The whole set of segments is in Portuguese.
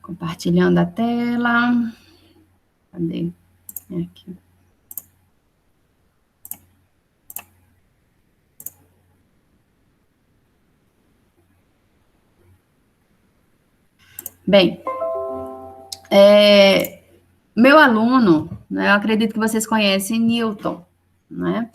Compartilhando a tela. Cadê? Aqui. Bem, meu aluno, né, eu acredito que vocês conhecem Newton, né?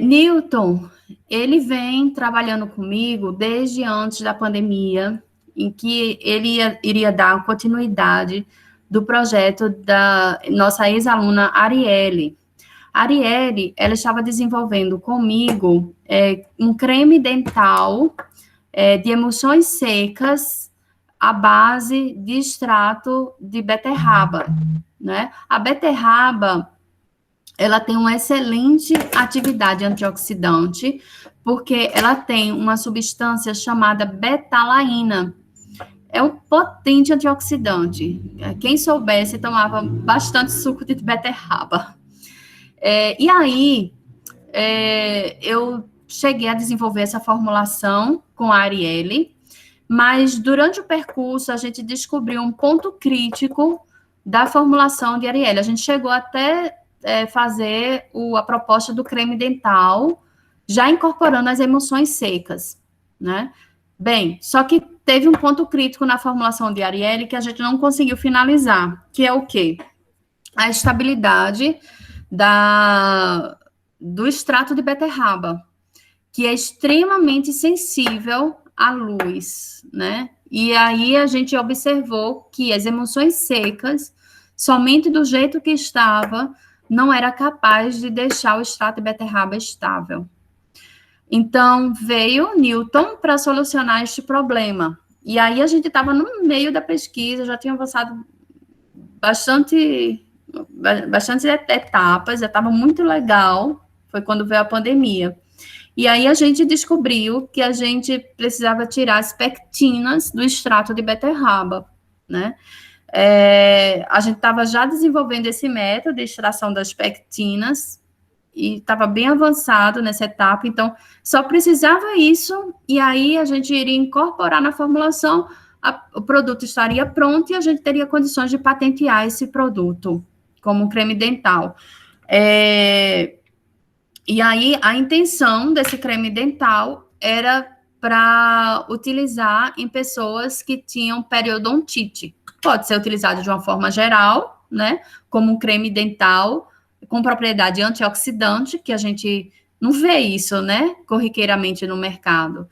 Newton, ele vem trabalhando comigo desde antes da pandemia, em que ele iria dar continuidade do projeto da nossa ex-aluna Arielle. Arielle, ela estava desenvolvendo comigo um creme dental de emulsões secas à base de extrato de beterraba, né? A beterraba, ela tem uma excelente atividade antioxidante, porque ela tem uma substância chamada betalaína. É um potente antioxidante. Quem soubesse, tomava bastante suco de beterraba. E aí, eu cheguei a desenvolver essa formulação com a Arielle, mas durante o percurso a gente descobriu um ponto crítico da formulação de Arielle. A gente chegou até fazer a proposta do creme dental, já incorporando as emulsões secas, né? Bem, só que teve um ponto crítico na formulação de Arielle que a gente não conseguiu finalizar, que é o quê? A estabilidade do extrato de beterraba, que é extremamente sensível à luz, né? E aí a gente observou que as emulsões secas, somente do jeito que estava, não era capaz de deixar o extrato de beterraba estável. Então, veio Newton para solucionar este problema. E aí a gente estava no meio da pesquisa, já tinha avançado bastante etapas, já estava muito legal, foi quando veio a pandemia. E aí a gente descobriu que a gente precisava tirar as pectinas do extrato de beterraba, né? A gente estava já desenvolvendo esse método de extração das pectinas e estava bem avançado nessa etapa, então só precisava isso, e aí a gente iria incorporar na formulação, o produto estaria pronto e a gente teria condições de patentear esse produto como um creme dental. E aí, a intenção desse creme dental era para utilizar em pessoas que tinham periodontite. Pode ser utilizado de uma forma geral, né? Como um creme dental com propriedade antioxidante, que a gente não vê isso, né? Corriqueiramente no mercado.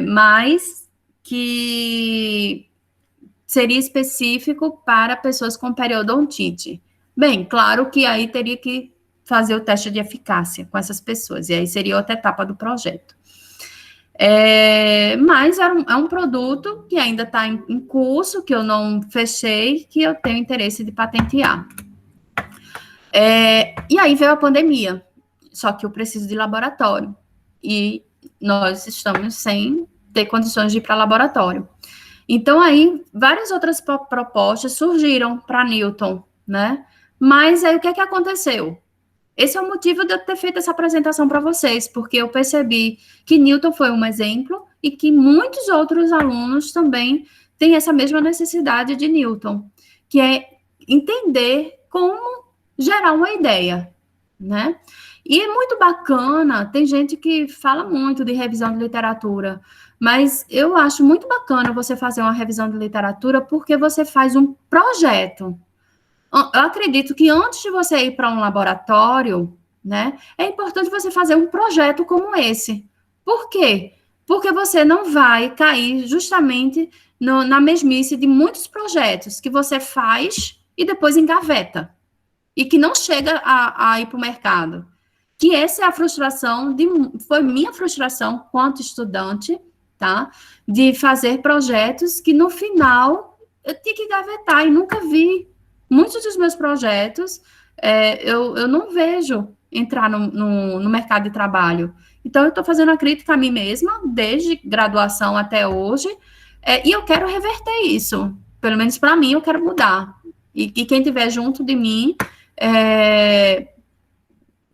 Mas que seria específico para pessoas com periodontite. Bem, claro que aí teria que fazer o teste de eficácia com essas pessoas, e aí seria outra etapa do projeto. Mas é um produto que ainda está em curso, que eu não fechei, que eu tenho interesse de patentear. E aí veio a pandemia, só que eu preciso de laboratório, e nós estamos sem ter condições de ir para laboratório. Então, aí, várias outras propostas surgiram para Newton, né? Mas aí, o que aconteceu? Esse é o motivo de eu ter feito essa apresentação para vocês, porque eu percebi que Newton foi um exemplo e que muitos outros alunos também têm essa mesma necessidade de Newton, que é entender como gerar uma ideia, né? E é muito bacana, tem gente que fala muito de revisão de literatura, mas eu acho muito bacana você fazer uma revisão de literatura porque você faz um projeto. Eu acredito que antes de você ir para um laboratório, né, é importante você fazer um projeto como esse. Por quê? Porque você não vai cair justamente na mesmice de muitos projetos que você faz e depois engaveta e que não chega a ir para o mercado. Que essa é a frustração, foi minha frustração quanto estudante, tá? De fazer projetos que no final eu tinha que gavetar e nunca vi. Muitos dos meus projetos eu não vejo entrar no mercado de trabalho. Então, eu estou fazendo a crítica a mim mesma, desde graduação até hoje, e eu quero reverter isso. Pelo menos para mim, eu quero mudar. E quem estiver junto de mim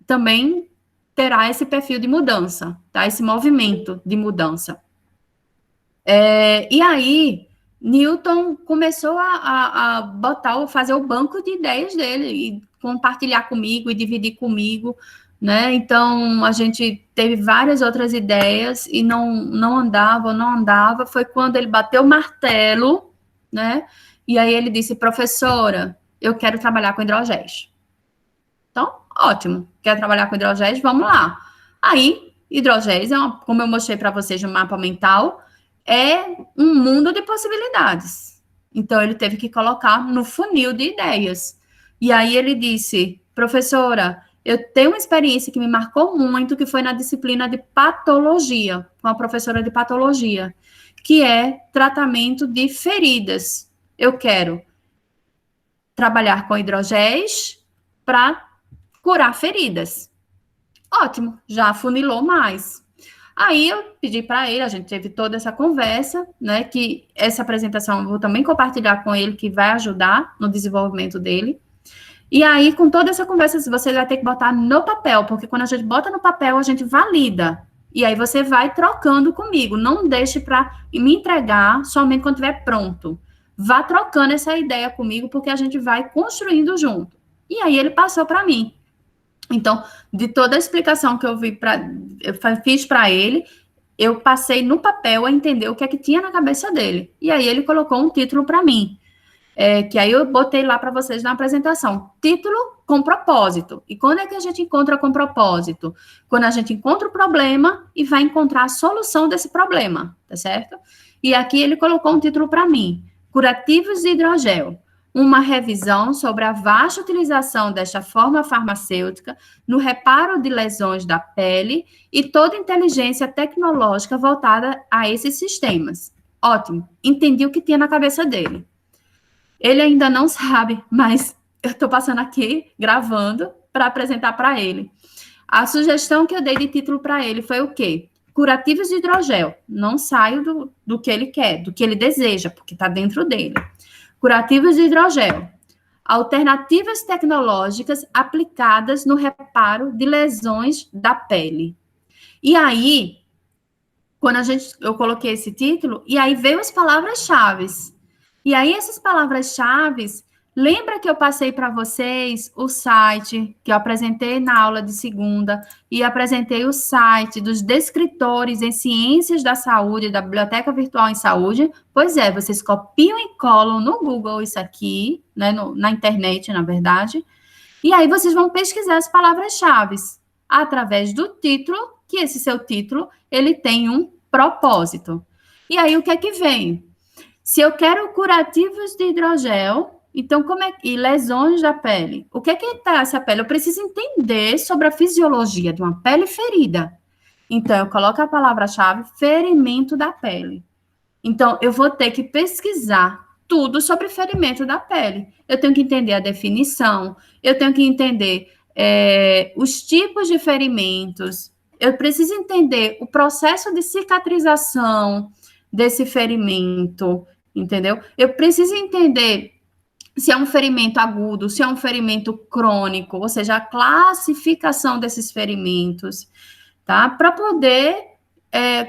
também terá esse perfil de mudança, tá? Esse movimento de mudança. E aí, Newton começou a fazer o banco de ideias dele e compartilhar comigo e dividir comigo, né? Então, a gente teve várias outras ideias e não andava. Foi quando ele bateu o martelo, né? E aí ele disse, professora, eu quero trabalhar com hidrogéis. Então, ótimo. Quer trabalhar com hidrogéis? Vamos lá. Aí, hidrogéis, como eu mostrei para vocês no mapa mental, é um mundo de possibilidades. Então, ele teve que colocar no funil de ideias. E aí ele disse, professora, eu tenho uma experiência que me marcou muito, que foi na disciplina de patologia, com a professora de patologia, que é tratamento de feridas. Eu quero trabalhar com hidrogéis para curar feridas. Ótimo, já afunilou mais. Aí eu pedi para ele, a gente teve toda essa conversa, né? Que essa apresentação eu vou também compartilhar com ele, que vai ajudar no desenvolvimento dele. E aí, com toda essa conversa, você vai ter que botar no papel, porque quando a gente bota no papel, a gente valida. E aí você vai trocando comigo. Não deixe para me entregar somente quando estiver pronto. Vá trocando essa ideia comigo, porque a gente vai construindo junto. E aí ele passou para mim. Então, de toda a explicação que eu fiz para ele, eu passei no papel a entender o que é que tinha na cabeça dele. E aí ele colocou um título para mim, que aí eu botei lá para vocês na apresentação. Título com propósito. E quando é que a gente encontra com propósito? Quando a gente encontra o problema e vai encontrar a solução desse problema, tá certo? E aqui ele colocou um título para mim, Curativos de Hidrogel. Uma revisão sobre a vasta utilização desta forma farmacêutica no reparo de lesões da pele e toda inteligência tecnológica voltada a esses sistemas. Ótimo, entendi o que tinha na cabeça dele. Ele ainda não sabe, mas eu estou passando aqui, gravando, para apresentar para ele. A sugestão que eu dei de título para ele foi o quê? Curativos de hidrogel. Não saio do que ele quer, do que ele deseja, porque está dentro dele. Curativos de hidrogel. Alternativas tecnológicas aplicadas no reparo de lesões da pele. E aí, quando eu coloquei esse título, e aí veio as palavras-chave. E aí, essas palavras-chave, lembra que eu passei para vocês o site que eu apresentei na aula de segunda e apresentei o site dos descritores em ciências da saúde, da Biblioteca Virtual em Saúde? Pois é, vocês copiam e colam no Google isso aqui, né, na internet, na verdade, e aí vocês vão pesquisar as palavras-chave através do título, que esse seu título, ele tem um propósito. E aí, o que é que vem? Se eu quero curativos de hidrogel, então e lesões da pele? O que é essa pele? Eu preciso entender sobre a fisiologia de uma pele ferida. Então, eu coloco a palavra-chave ferimento da pele. Então, eu vou ter que pesquisar tudo sobre ferimento da pele. Eu tenho que entender a definição, eu tenho que entender os tipos de ferimentos, eu preciso entender o processo de cicatrização desse ferimento, entendeu? Eu preciso entender se é um ferimento agudo, se é um ferimento crônico, ou seja, a classificação desses ferimentos, tá? Para poder,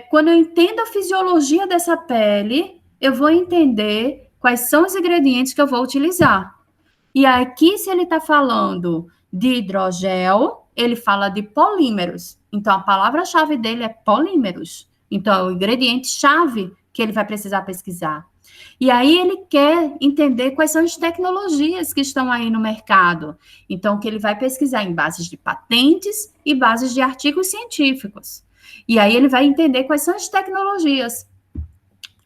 quando eu entendo a fisiologia dessa pele, eu vou entender quais são os ingredientes que eu vou utilizar. E aqui, se ele está falando de hidrogel, ele fala de polímeros. Então, a palavra-chave dele é polímeros. Então, é o ingrediente-chave que ele vai precisar pesquisar. E aí, ele quer entender quais são as tecnologias que estão aí no mercado. Então, que ele vai pesquisar em bases de patentes e bases de artigos científicos. E aí, ele vai entender quais são as tecnologias.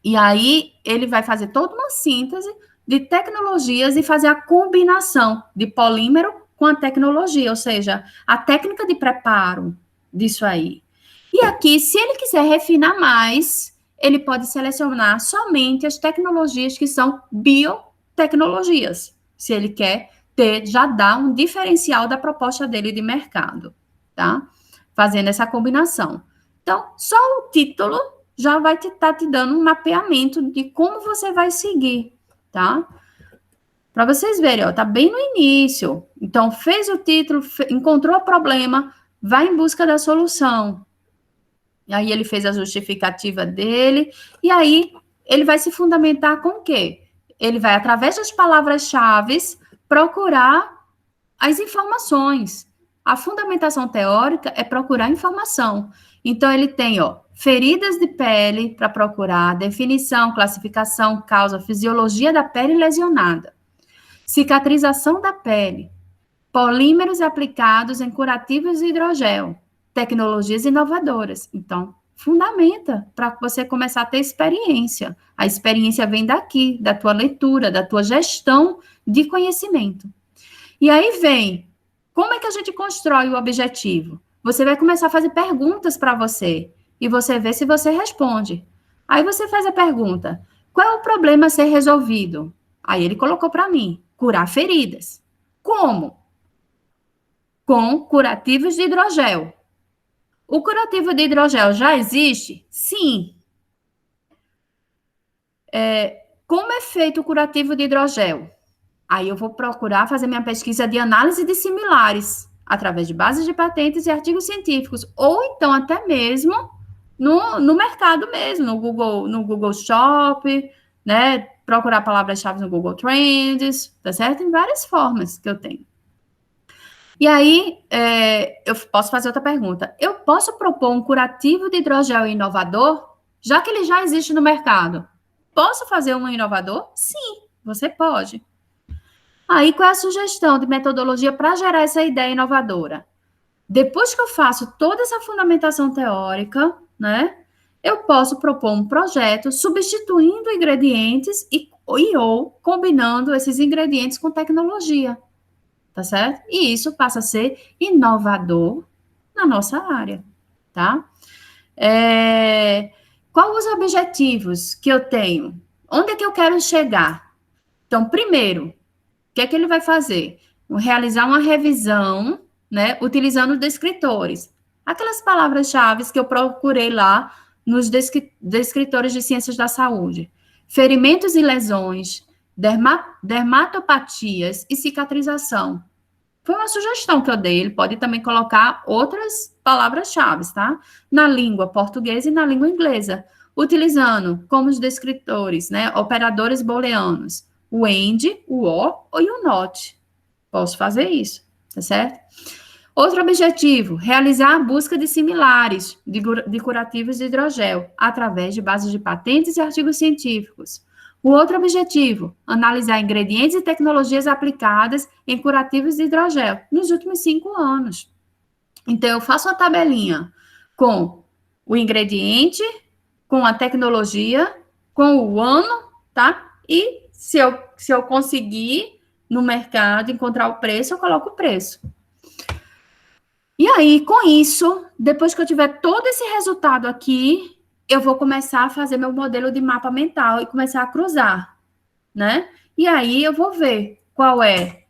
E aí, ele vai fazer toda uma síntese de tecnologias e fazer a combinação de polímero com a tecnologia, ou seja, a técnica de preparo disso aí. E aqui, se ele quiser refinar mais, ele pode selecionar somente as tecnologias que são biotecnologias, se ele quer já dar um diferencial da proposta dele de mercado, tá? Fazendo essa combinação. Então, só o título já vai estar te dando um mapeamento de como você vai seguir, tá? Para vocês verem, ó, tá bem no início. Então, fez o título, encontrou o problema, vai em busca da solução. E aí, ele fez a justificativa dele, e aí, ele vai se fundamentar com o quê? Ele vai, através das palavras-chave, procurar as informações. A fundamentação teórica é procurar informação. Então, ele tem, feridas de pele para procurar, definição, classificação, causa, fisiologia da pele lesionada, cicatrização da pele, polímeros aplicados em curativos de hidrogel, tecnologias inovadoras. Então, fundamenta para você começar a ter experiência. A experiência vem daqui, da tua leitura, da tua gestão de conhecimento. E aí vem, como é que a gente constrói o objetivo? Você vai começar a fazer perguntas para você, e você vê se você responde. Aí você faz a pergunta, qual é o problema a ser resolvido? Aí ele colocou para mim, curar feridas. Como? Com curativos de hidrogel. O curativo de hidrogel já existe? Sim. Como é feito o curativo de hidrogel? Aí eu vou procurar fazer minha pesquisa de análise de similares, através de bases de patentes e artigos científicos, ou então até mesmo no mercado mesmo, no Google Shop, né? Procurar palavras-chave no Google Trends, tá certo? Tem várias formas que eu tenho. E aí, eu posso fazer outra pergunta. Eu posso propor um curativo de hidrogel inovador, já que ele já existe no mercado? Posso fazer um inovador? Sim, você pode. Aí, qual é a sugestão de metodologia para gerar essa ideia inovadora? Depois que eu faço toda essa fundamentação teórica, né, eu posso propor um projeto substituindo ingredientes ou combinando esses ingredientes com tecnologia. Tá certo? E isso passa a ser inovador na nossa área, tá? Quais os objetivos que eu tenho? Onde é que eu quero chegar? Então, primeiro, o que é que ele vai fazer? Realizar uma revisão, né, utilizando descritores. Aquelas palavras-chave que eu procurei lá nos descritores de ciências da saúde. Ferimentos e lesões, dermatopatias e cicatrização. Foi uma sugestão que eu dei. Ele pode também colocar outras palavras-chave, tá? Na língua portuguesa e na língua inglesa, utilizando como os descritores, né? Operadores booleanos, o AND, o OR e o NOT. Posso fazer isso, tá certo? Outro objetivo, realizar a busca de similares de curativos de hidrogel, através de bases de patentes e artigos científicos. O outro objetivo, analisar ingredientes e tecnologias aplicadas em curativos de hidrogel nos últimos 5 anos. Então, eu faço uma tabelinha com o ingrediente, com a tecnologia, com o ano, tá? E se eu conseguir no mercado encontrar o preço, eu coloco o preço. E aí, com isso, depois que eu tiver todo esse resultado aqui, eu vou começar a fazer meu modelo de mapa mental e começar a cruzar, né? E aí eu vou ver qual é.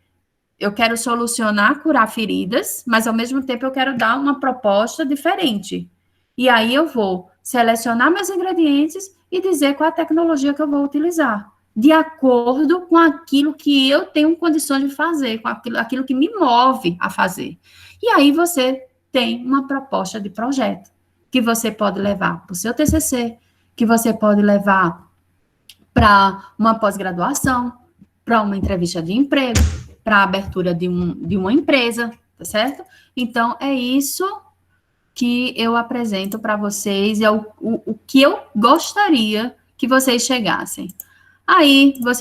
Eu quero solucionar, curar feridas, mas ao mesmo tempo eu quero dar uma proposta diferente. E aí eu vou selecionar meus ingredientes e dizer qual é a tecnologia que eu vou utilizar, de acordo com aquilo que eu tenho condições de fazer, com aquilo que me move a fazer. E aí você tem uma proposta de projeto que você pode levar para o seu TCC, que você pode levar para uma pós-graduação, para uma entrevista de emprego, para a abertura de uma empresa, tá certo? Então, é isso que eu apresento para vocês, é o que eu gostaria que vocês chegassem. Aí, vocês